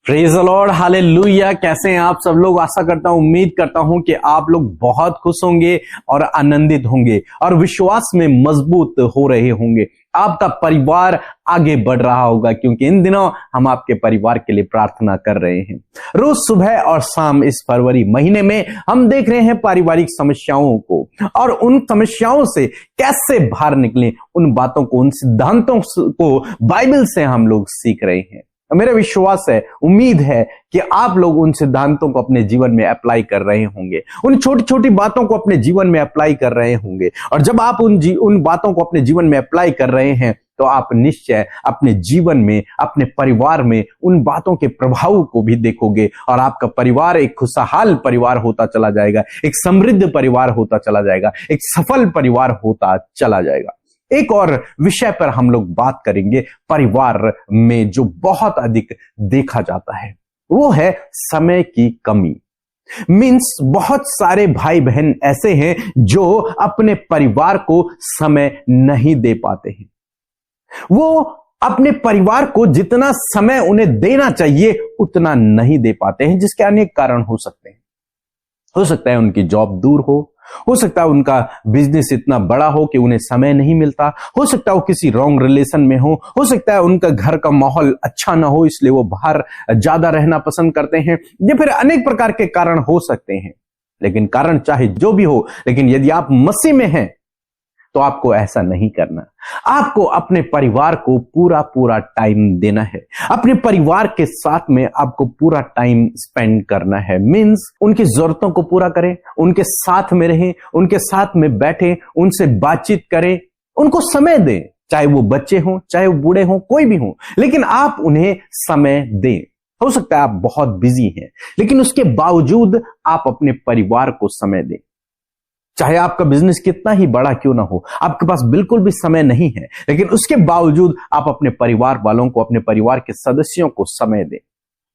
Praise the Lord, hallelujah. कैसे हैं आप सब लोग? आशा करता हूं, उम्मीद करता हूं कि आप लोग बहुत खुश होंगे और आनंदित होंगे और विश्वास में मजबूत हो रहे होंगे। आपका परिवार आगे बढ़ रहा होगा, क्योंकि इन दिनों हम आपके परिवार के लिए प्रार्थना कर रहे हैं। रोज सुबह और शाम इस फरवरी महीने में हम देख रहे हैं पारिवारिक समस्याओं को और उन समस्याओं से कैसे बाहर निकलें, उन बातों को, उन सिद्धांतों को बाइबल से हम लोग सीख रहे हैं। मेरा विश्वास है, उम्मीद है कि आप लोग उन सिद्धांतों को अपने जीवन में अप्लाई कर रहे होंगे, उन छोटी छोटी बातों को अपने जीवन में अप्लाई कर रहे होंगे। और जब आप उन बातों को अपने जीवन में अप्लाई कर रहे हैं तो आप निश्चय अपने जीवन में, अपने परिवार में उन बातों के प्रभाव को भी देखोगे और आपका परिवार एक खुशहाल परिवार होता चला जाएगा, एक समृद्ध परिवार होता चला जाएगा, एक सफल परिवार होता चला जाएगा। एक और विषय पर हम लोग बात करेंगे, परिवार में जो बहुत अधिक देखा जाता है वो है समय की कमी। मीन्स बहुत सारे भाई बहन ऐसे हैं जो अपने परिवार को समय नहीं दे पाते हैं। वो अपने परिवार को जितना समय उन्हें देना चाहिए उतना नहीं दे पाते हैं, जिसके अनेक कारण हो सकते हैं। हो सकता है उनकी जॉब दूर हो सकता है उनका बिजनेस इतना बड़ा हो कि उन्हें समय नहीं मिलता, हो सकता है वो किसी रॉन्ग रिलेशन में हो सकता है उनका घर का माहौल अच्छा ना हो, इसलिए वो बाहर ज्यादा रहना पसंद करते हैं, या फिर अनेक प्रकार के कारण हो सकते हैं। लेकिन कारण चाहे जो भी हो, लेकिन यदि आप मसीह में हैं तो आपको ऐसा नहीं करना। आपको अपने परिवार को पूरा पूरा टाइम देना है, अपने परिवार के साथ में आपको पूरा टाइम स्पेंड करना है। मीन्स उनकी जरूरतों को पूरा करें, उनके साथ में रहें, उनके साथ में बैठें, उनसे बातचीत करें, उनको समय दें, चाहे वो बच्चे हों, चाहे वो बूढ़े हों, कोई भी हो, लेकिन आप उन्हें समय दें। हो सकता है आप बहुत बिजी हैं, लेकिन उसके बावजूद आप अपने परिवार को समय दें। चाहे आपका बिजनेस कितना ही बड़ा क्यों ना हो, आपके पास बिल्कुल भी समय नहीं है, लेकिन उसके बावजूद आप अपने परिवार वालों को, अपने परिवार के सदस्यों को समय दें।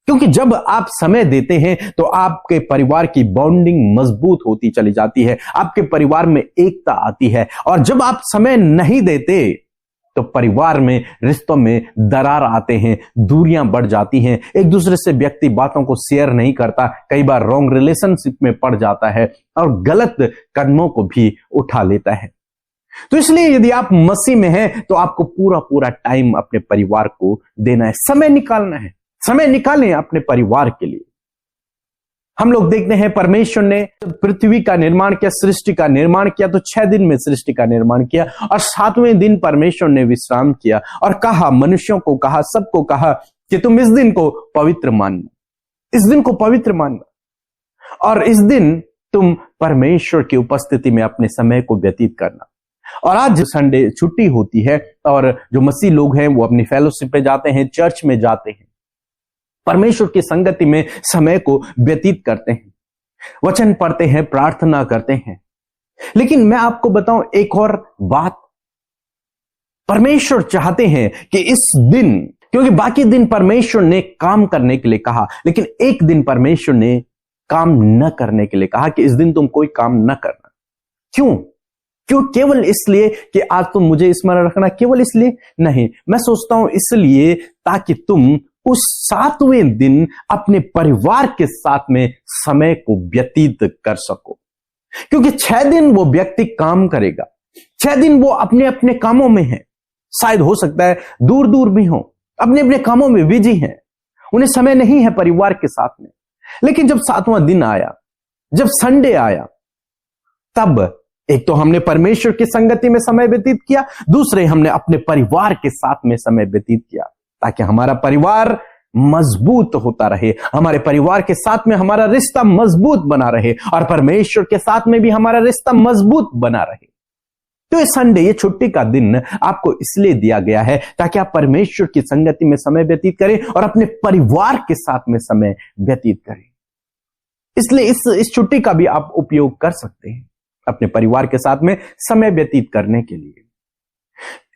क्योंकि जब आप समय देते हैं तो आपके परिवार की बॉन्डिंग मजबूत होती चली जाती है, आपके परिवार में एकता आती है। और जब आप समय नहीं देते तो परिवार में, रिश्तों में दरार आते हैं, दूरियां बढ़ जाती हैं, एक दूसरे से व्यक्ति बातों को शेयर नहीं करता, कई बार रॉन्ग रिलेशनशिप में पड़ जाता है और गलत कदमों को भी उठा लेता है। तो इसलिए यदि आप मसीह में हैं तो आपको पूरा पूरा टाइम अपने परिवार को देना है, समय निकालना है। समय निकालें अपने परिवार के लिए। हम लोग देखते हैं परमेश्वर ने पृथ्वी का निर्माण किया, सृष्टि का निर्माण किया, तो 6 दिन में सृष्टि का निर्माण किया और 7वें दिन परमेश्वर ने विश्राम किया और कहा, मनुष्यों को कहा, सबको कहा कि तुम इस दिन को पवित्र मानना, इस दिन को पवित्र मानना और इस दिन तुम परमेश्वर की उपस्थिति में अपने समय को व्यतीत करना। और आज संडे छुट्टी होती है और जो मसीह लोग हैं वो अपनी फेलोशिप पे जाते हैं, चर्च में जाते हैं, परमेश्वर की संगति में समय को व्यतीत करते हैं, वचन पढ़ते हैं, प्रार्थना करते हैं। लेकिन मैं आपको बताऊं एक और बात, परमेश्वर चाहते हैं कि इस दिन, क्योंकि बाकी दिन परमेश्वर ने काम करने के लिए कहा, लेकिन एक दिन परमेश्वर ने काम न करने के लिए कहा कि इस दिन तुम कोई काम न करना। क्यों? केवल इसलिए कि आज तुम मुझे स्मरण रखना, केवल इसलिए नहीं। मैं सोचता हूं इसलिए ताकि तुम उस 7वें दिन अपने परिवार के साथ में समय को व्यतीत कर सको। क्योंकि 6 दिन वो व्यक्ति काम करेगा, 6 दिन वो अपने अपने कामों में है, शायद हो सकता है दूर दूर भी हो, अपने अपने कामों में बिजी हैं, उन्हें समय नहीं है परिवार के साथ में। लेकिन जब 7वां दिन आया, जब संडे आया, तब एक तो हमने परमेश्वर की संगति में समय व्यतीत किया, दूसरे हमने अपने परिवार के साथ में समय व्यतीत किया, ताकि हमारा परिवार मजबूत होता रहे, हमारे परिवार के साथ में हमारा रिश्ता मजबूत बना रहे और परमेश्वर के साथ में भी हमारा रिश्ता मजबूत बना रहे। तो ये संडे, ये छुट्टी का दिन आपको इसलिए दिया गया है ताकि आप परमेश्वर की संगति में समय व्यतीत करें और अपने परिवार के साथ में समय व्यतीत करें। इसलिए इस छुट्टी का भी आप उपयोग कर सकते हैं अपने परिवार के साथ में समय व्यतीत करने के लिए।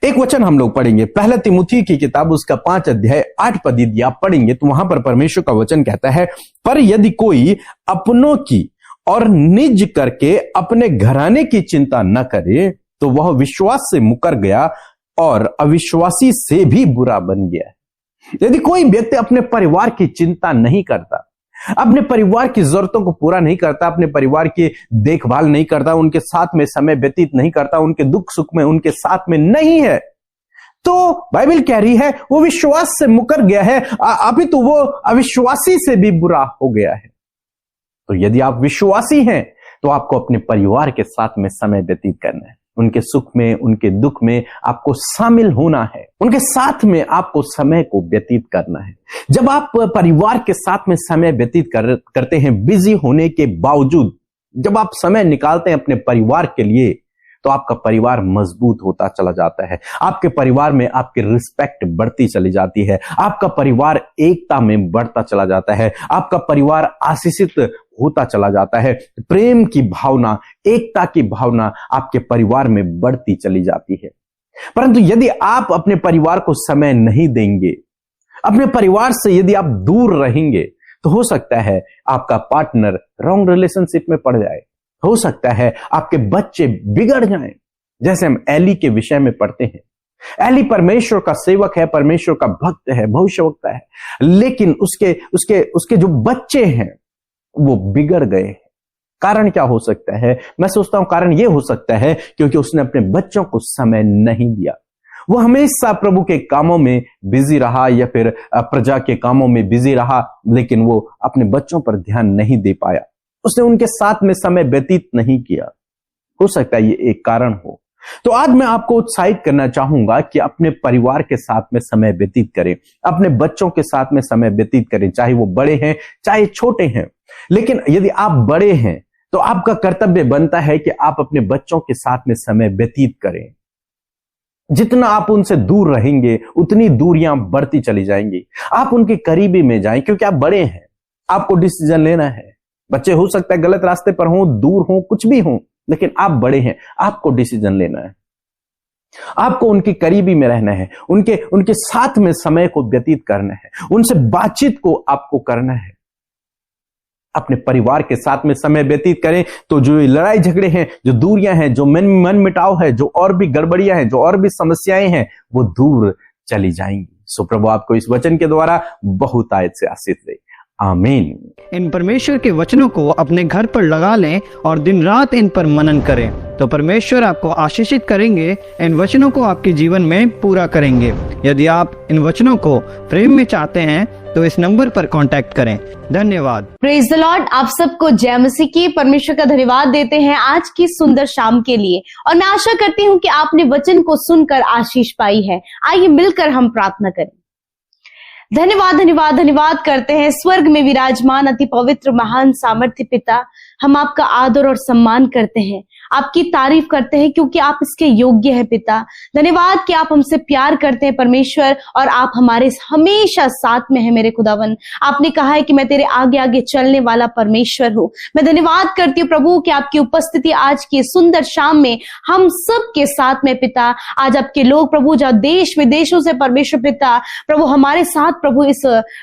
एक वचन हम लोग पढ़ेंगे, पहला तिमुथी की किताब उसका 5 अध्याय 8 पद यदि आप पढ़ेंगे तो वहां पर परमेश्वर का वचन कहता है, पर यदि कोई अपनों की और निज करके अपने घराने की चिंता न करे तो वह विश्वास से मुकर गया और अविश्वासी से भी बुरा बन गया है। यदि कोई व्यक्ति अपने परिवार की चिंता नहीं करता, अपने परिवार की जरूरतों को पूरा नहीं करता, अपने परिवार की देखभाल नहीं करता, उनके साथ में समय व्यतीत नहीं करता, उनके दुख सुख में उनके साथ में नहीं है, तो बाइबल कह रही है वो विश्वास से मुकर गया है, अभी तो वो अविश्वासी से भी बुरा हो गया है। तो यदि आप विश्वासी हैं तो आपको अपने परिवार के साथ में समय व्यतीत करना है, उनके सुख में उनके दुख में आपको शामिल होना है, उनके साथ में आपको समय को व्यतीत करना है। जब आप परिवार के साथ में समय व्यतीत करते हैं, बिजी होने के बावजूद जब आप समय निकालते हैं अपने परिवार के लिए, तो आपका परिवार मजबूत होता चला जाता है, आपके परिवार में आपकी रिस्पेक्ट बढ़ती चली जाती है, आपका परिवार एकता में बढ़ता चला जाता है, आपका परिवार आशीषित होता चला जाता है, प्रेम की भावना, एकता की भावना आपके परिवार में बढ़ती चली जाती है। परंतु यदि आप अपने परिवार को समय नहीं देंगे, अपने परिवार से यदि आप दूर रहेंगे, तो हो सकता है आपका पार्टनर रॉन्ग रिलेशनशिप में पड़ जाए, हो सकता है आपके बच्चे बिगड़ जाएं। जैसे हम एली के विषय में पढ़ते हैं, एली परमेश्वर का सेवक है, परमेश्वर का भक्त है, भविष्यवक्ता है, लेकिन उसके जो बच्चे हैं वो बिगड़ गए। कारण क्या हो सकता है? मैं सोचता हूं कारण यह हो सकता है क्योंकि उसने अपने बच्चों को समय नहीं दिया। वो हमेशा प्रभु के कामों में बिजी रहा या फिर प्रजा के कामों में बिजी रहा, लेकिन वो अपने बच्चों पर ध्यान नहीं दे पाया, उसने उनके साथ में समय व्यतीत नहीं किया। हो सकता है ये एक कारण हो। तो आज मैं आपको उत्साहित करना चाहूंगा कि अपने परिवार के साथ में समय व्यतीत करें, अपने बच्चों के साथ में समय व्यतीत करें, चाहे वो बड़े हैं चाहे छोटे हैं। लेकिन यदि आप बड़े हैं तो आपका कर्तव्य बनता है कि आप अपने बच्चों के साथ में समय व्यतीत करें। जितना आप उनसे दूर रहेंगे उतनी दूरियां बढ़ती चली जाएंगी। आप उनके करीबी में जाएं क्योंकि आप बड़े हैं, आपको डिसीजन लेना है। बच्चे हो सकता है गलत रास्ते पर हों, दूर हों, कुछ भी हों, लेकिन आप बड़े हैं, आपको डिसीजन लेना है, आपको उनके करीबी में रहना है, उनके साथ में समय को व्यतीत करना है, उनसे बातचीत को आपको करना है। अपने परिवार के साथ में समय व्यतीत करें तो जो लड़ाई झगड़े हैं, जो दूरियां हैं, जो मन मिटाव है, जो और भी गड़बड़ियां हैं, जो और भी समस्याएं हैं, वो दूर चली जाएंगी। सो प्रभु आपको इस वचन के द्वारा बहुत आयत से आशीष दे। आमीन। इन परमेश्वर के वचनों को अपने घर पर लगा लें और दिन रात इन पर मनन करें, तो परमेश्वर आपको आशीषित करेंगे, इन वचनों को आपके जीवन में पूरा करेंगे। यदि आप इन वचनों को प्रेम में चाहते हैं तो इस नंबर पर कांटेक्ट करें। धन्यवाद। Praise the Lord. आप सबको जय मसीह की। परमेश्वर का धन्यवाद देते हैं आज की सुंदर शाम के लिए, और मैं आशा करती हूँ कि आपने वचन को सुनकर आशीष पाई है। आइए मिलकर हम प्रार्थना करें। धन्यवाद धन्यवाद धन्यवाद करते हैं स्वर्ग में विराजमान अति पवित्र महान सामर्थ्य पिता, हम आपका आदर और सम्मान करते हैं, आपकी तारीफ करते हैं क्योंकि आप इसके योग्य हैं पिता। धन्यवाद कि आप हमसे प्यार करते हैं परमेश्वर, और आप हमारे हमेशा साथ में हैं मेरे खुदावन। आपने कहा है कि मैं तेरे आगे आगे चलने वाला परमेश्वर हूँ। मैं धन्यवाद करती हूँ प्रभु कि आपकी उपस्थिति आज की सुंदर शाम में हम सब के साथ में पिता। आज आपके लोग प्रभु जहाँ देश विदेशों से परमेश्वर पिता प्रभु हमारे साथ प्रभु इस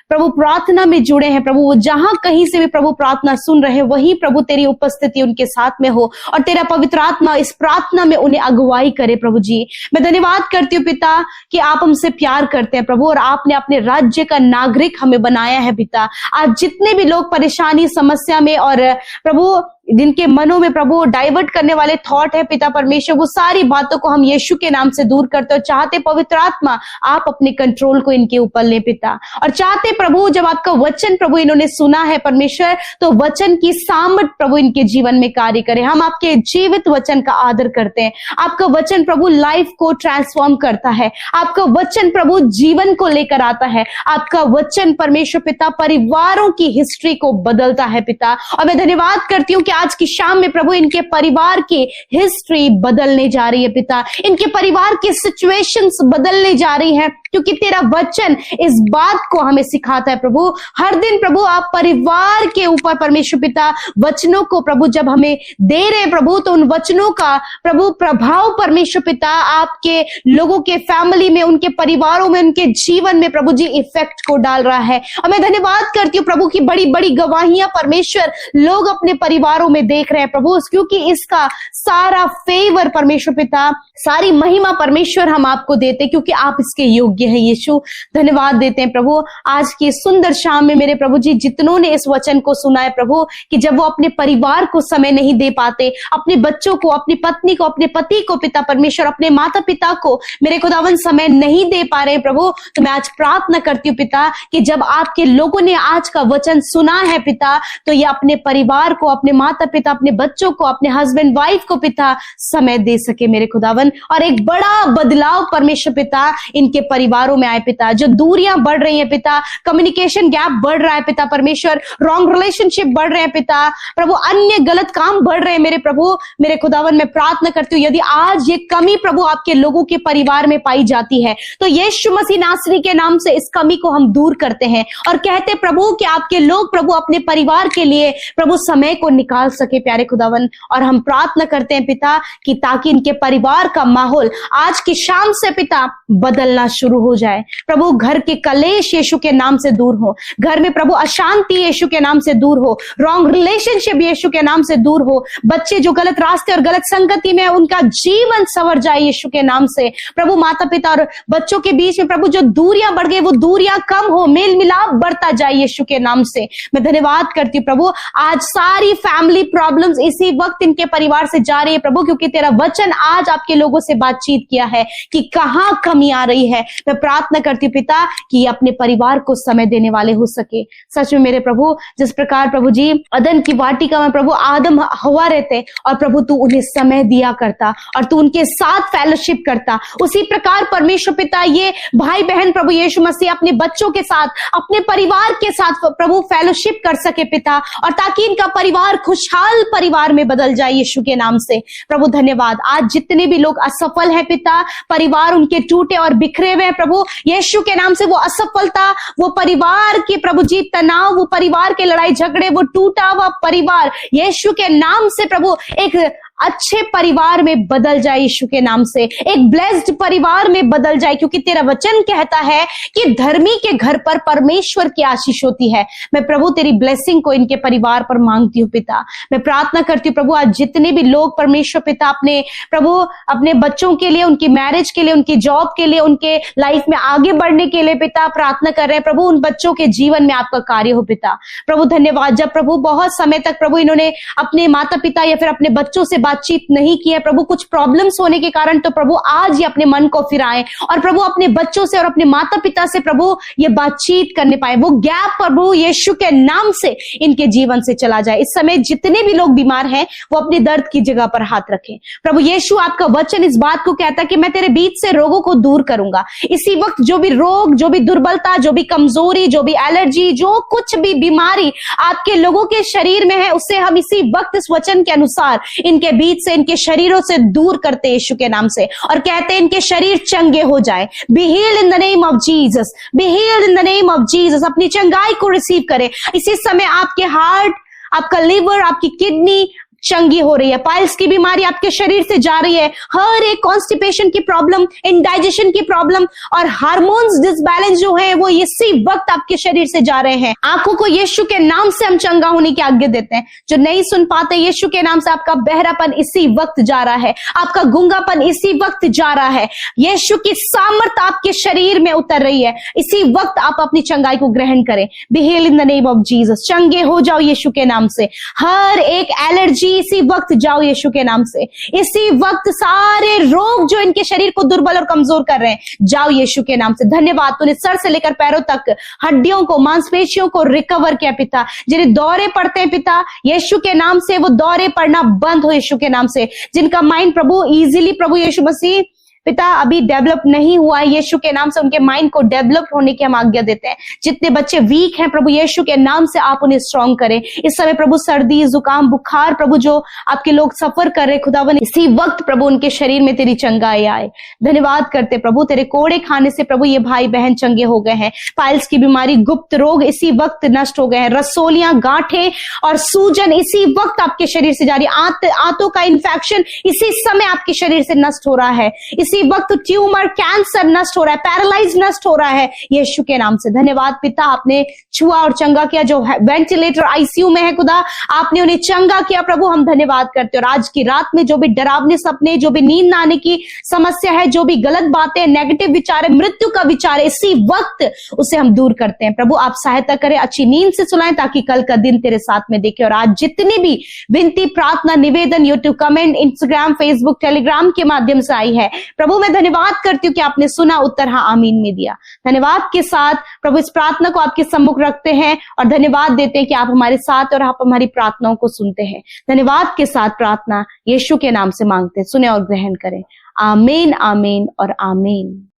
प्रभु प्रार्थना में जुड़े हैं प्रभु, वो जहां कहीं से भी प्रभु प्रार्थना सुन रहे हैं वही प्रभु तेरी उपस्थिति उनके साथ में हो, और तेरा पवित्र आत्मा इस प्रार्थना में उन्हें अगुवाई करे प्रभु जी। मैं धन्यवाद करती हूँ पिता कि आप हमसे प्यार करते हैं प्रभु, और आपने अपने राज्य का नागरिक हमें बनाया है पिता। आज जितने भी लोग परेशानी समस्या में और प्रभु जिनके मनों में प्रभु डाइवर्ट करने वाले थॉट है पिता परमेश्वर, वो सारी बातों को हम यीशु के नाम से दूर करते हो। चाहते पवित्र आत्मा आप अपने कंट्रोल को इनके ऊपर ले पिता, और चाहते प्रभु जब आपका वचन प्रभु इन्होंने सुना है परमेश्वर, तो वचन की सामर्थ प्रभु इनके जीवन में कार्य करे। हम आपके जीवित वचन का आदर करते हैं। आपका वचन प्रभु लाइफ को ट्रांसफॉर्म करता है, आपका वचन प्रभु जीवन को लेकर आता है, आपका वचन परमेश्वर पिता परिवारों की हिस्ट्री को बदलता है पिता। और मैं धन्यवाद करती हूँ कि आज की शाम में प्रभु इनके परिवार की हिस्ट्री बदलने जा रही है पिता, इनके परिवार की सिचुएशंस बदलने जा रही हैं, क्योंकि तेरा वचन इस बात को हमें सिखाता है प्रभु। हर दिन प्रभु आप परिवार के ऊपर परमेश्वर पिता वचनों को प्रभु जब हमें दे रहे हैं प्रभु, तो उन वचनों का प्रभु प्रभाव परमेश्वर पिता आपके लोगों के फैमिली में, उनके परिवारों में, उनके जीवन में प्रभु जी इफेक्ट को डाल रहा है। और मैं धन्यवाद करती हूँ प्रभु की बड़ी बड़ी गवाहियां परमेश्वर लोग अपने परिवारों परिवारों में देख रहे हैं प्रभु, क्योंकि इसका सारा फेवर परमेश्वर पिता, सारी महिमा परमेश्वर हम आपको देते हैं, क्योंकि आप इसके योग्य हैं यीशु। धन्यवाद देते हैं प्रभु आज की सुंदर शाम में मेरे प्रभु जी, जितनों ने इस वचन को सुना है प्रभु, कि जब वो अपने परिवार को समय नहीं दे पाते, अपने बच्चों को, अपनी पत्नी को, अपने पति को पिता परमेश्वर, अपने माता पिता को मेरे खुदावन समय नहीं दे पा रहे प्रभु, तो मैं आज प्रार्थना करती हूँ पिता कि जब आपके लोगों ने आज का वचन सुना है पिता, तो ये अपने परिवार को, अपने माता पिता, अपने बच्चों को, अपने हस्बैंड वाइफ को पिता समय दे सके मेरे खुदावन, और एक बड़ा बदलाव परमेश्वर पिता इनके परिवारों में आए पिता। जो दूरियां बढ़ रही है पिता, कम्युनिकेशन गैप बढ़ रहा है पिता परमेश्वर, रॉन्ग रिलेशनशिप बढ़ रहे हैं पिता प्रभु, अन्य गलत काम बढ़ रहे हैं मेरे प्रभु, मेरे खुदावन मैं प्रार्थना करती हूँ, यदि आज ये कमी प्रभु आपके लोगों के परिवार में पाई जाती है, तो यीशु मसीह नासरी के नाम से इस कमी को हम दूर करते हैं और कहते प्रभु कि आपके लोग प्रभु अपने परिवार के लिए प्रभु समय को निकाल सके प्यारे खुदावन। और हम प्रार्थना करते हैं पिता कि ताकि इनके परिवार का माहौल आज की शाम से पिता बदलना शुरू हो जाए प्रभु, घर के कलेश यीशु के नाम से दूर हो, घर में प्रभु अशांति यीशु के नाम से दूर हो, रॉन्ग रिलेशनशिप यीशु के नाम से दूर हो, बच्चे जो गलत रास्ते और गलत संगति में उनका जीवन संवर जाए यीशु के नाम से प्रभु, माता पिता और बच्चों के बीच में प्रभु जो दूरियां बढ़ गई वो दूरियां कम हो, मेल मिलाप बढ़ता जाए यीशु के नाम से। मैं धन्यवाद करती हूँ प्रभु, आज सारी फैमिली प्रॉब्लम्स इसी वक्त इनके परिवार से जा रही है प्रभु, क्योंकि तेरा वचन आज आपके लोगों से बातचीत किया है कि कहां कमी आ रही है। मैं प्रार्थना करती हूँ पिता कि अपने परिवार को समय देने वाले हो सके। सच में मेरे प्रभु, जिस प्रकार प्रभु जी अदन की वाटिका में प्रभु आदम हवा रहते और प्रभु तू उन्हें समय दिया करता और तू उनके साथ फेलोशिप करता, उसी प्रकार परमेश्वर पिता ये भाई बहन प्रभु यीशु मसीह अपने बच्चों के साथ, अपने परिवार के साथ प्रभु फेलोशिप कर सके पिता, और ताकि इनका परिवार खुशहाल परिवार में बदल जाए यीशु के नाम से प्रभु। धन्यवाद। आज जितने भी लोग असफल हैं पिता, परिवार उनके टूटे और बिखरे हुए हैं प्रभु, यीशु के नाम से वो असफलता, वो परिवार के प्रभु जी तनाव, वो परिवार के लड़ाई झगड़े, वो टूटा हुआ परिवार यीशु के नाम से प्रभु एक अच्छे परिवार में बदल जाए यीशु के नाम से, एक ब्लेस्ड परिवार में बदल जाए, क्योंकि तेरा वचन कहता है कि धर्मी के घर पर परमेश्वर की आशीष होती है। मैं प्रभु तेरी ब्लेसिंग को इनके परिवार पर मांगती हूँ पिता। मैं प्रार्थना करती हूँ प्रभु, आज जितने भी लोग परमेश्वर पिता अपने प्रभु अपने बच्चों के लिए, उनकी मैरिज के लिए, उनकी जॉब के लिए, उनके लाइफ में आगे बढ़ने के लिए पिता प्रार्थना कर रहे हैं प्रभु, उन बच्चों के जीवन में आपका कार्य हो पिता प्रभु। धन्यवाद। जब प्रभु बहुत समय तक प्रभु इन्होंने अपने माता पिता या फिर अपने बच्चों से बातचीत नहीं की है प्रभु, कुछ प्रॉब्लम्स होने के कारण, तो प्रभु आज ही अपने मन को फिराएं और प्रभु अपने बच्चों से और अपने माता पिता से प्रभु ये बातचीत करने पाए। वो गैप प्रभु यीशु के नाम से इनके जीवन से चला जाए। इस समय जितने भी लोग बीमार हैं वो अपने दर्द की जगह पर हाथ रखें प्रभु यीशु। आपका वचन इस बात को कहता है कि मैं तेरे बीच से रोगों को दूर करूंगा। इसी वक्त जो भी रोग, जो भी दुर्बलता, जो भी कमजोरी, जो भी एलर्जी, जो कुछ भी बीमारी आपके लोगों के शरीर में है, उससे हम इसी वक्त इस वचन के अनुसार इनके बीच से, इनके शरीरों से दूर करते यीशु के नाम से, और कहते हैं इनके शरीर चंगे हो जाए। B healed in the name of Jesus, B healed in the name of Jesus. अपनी चंगाई को रिसीव करें। इसी समय आपके हार्ट, आपका लिवर, आपकी किडनी चंगी हो रही है, पाइल्स की बीमारी आपके शरीर से जा रही है, हर एक कॉन्स्टिपेशन की प्रॉब्लम, इंडाइजेशन की प्रॉब्लम और हार्मोन्स डिसबैलेंस जो है वो इसी वक्त आपके शरीर से जा रहे हैं। आंखों को यीशु के नाम से हम चंगा होने की आज्ञा देते हैं। जो नहीं सुन पाते, यीशु के नाम से आपका बहरापन इसी वक्त जा रहा है, आपका गूंगापन इसी वक्त जा रहा है। यीशु की सामर्थ आपके शरीर में उतर रही है। इसी वक्त आप अपनी चंगाई को ग्रहण करें। Be healed in the name of Jesus. चंगे हो जाओ यीशु के नाम से। हर एक एलर्जी इसी वक्त जाओ यीशु के नाम से। इसी वक्त सारे रोग जो इनके शरीर को दुर्बल और कमजोर कर रहे हैं, जाओ यीशु के नाम से। धन्यवाद, तूने सर से लेकर पैरों तक हड्डियों को, मांसपेशियों को रिकवर किया पिता। जिन्हें दौरे पड़ते हैं पिता, यीशु के नाम से वो दौरे पड़ना बंद हो यीशु के नाम से। जिनका माइंड प्रभु इजीली प्रभु यीशु मसीह पिता अभी डेवलप नहीं हुआ है, यीशु के नाम से उनके माइंड को डेवलप होने की हम आज्ञा देते हैं। जितने बच्चे वीक हैं प्रभु यीशु के नाम से आप उन्हें स्ट्रॉन्ग करें। इस समय प्रभु सर्दी, जुकाम, बुखार प्रभु जो आपके लोग सफर कर रहे खुदावन, इसी वक्त प्रभु उनके शरीर में तेरी चंगाई आए। धन्यवाद करते प्रभु, तेरे कोड़े खाने से प्रभु ये भाई बहन चंगे हो गए हैं। पाइल्स की बीमारी, गुप्त रोग इसी वक्त नष्ट हो गए हैं। रसोलियां, गांठें और सूजन इसी वक्त आपके शरीर से जा रही है। आंतों का इन्फेक्शन इसी समय आपके शरीर से नष्ट हो रहा है। इसी वक्त ट्यूमर, कैंसर नष्ट हो रहा है, पैरालाइज नष्ट हो रहा है यीशु के नाम से। धन्यवाद पिता, आपने छुआ और चंगा किया। जो वेंटिलेटर आईसीयू में है खुदा, आपने उन्हें चंगा किया प्रभु, हम धन्यवाद करते हैं। और आज की रात में जो भी डरावने सपने, जो भी नींद ना आने की समस्या है, जो भी गलत बातें, नेगेटिव विचार है, मृत्यु का विचार है, इसी वक्त उसे हम दूर करते हैं प्रभु। आप सहायता करें, अच्छी नींद से सुलाएं ताकि कल का दिन तेरे साथ में देखे। और आज जितनी भी विनती, प्रार्थना, निवेदन, YouTube comment, Instagram, Facebook, Telegram के माध्यम से आई है प्रभु, मैं धन्यवाद करती हूँ कि आपने सुना, उत्तर हाँ आमीन में दिया। धन्यवाद के साथ प्रभु इस प्रार्थना को आपके सम्मुख रखते हैं और धन्यवाद देते हैं कि आप हमारे साथ और आप हमारी प्रार्थनाओं को सुनते हैं। धन्यवाद के साथ प्रार्थना यीशु के नाम से मांगते हैं, सुने और ग्रहण करें। आमीन, आमीन और आमीन।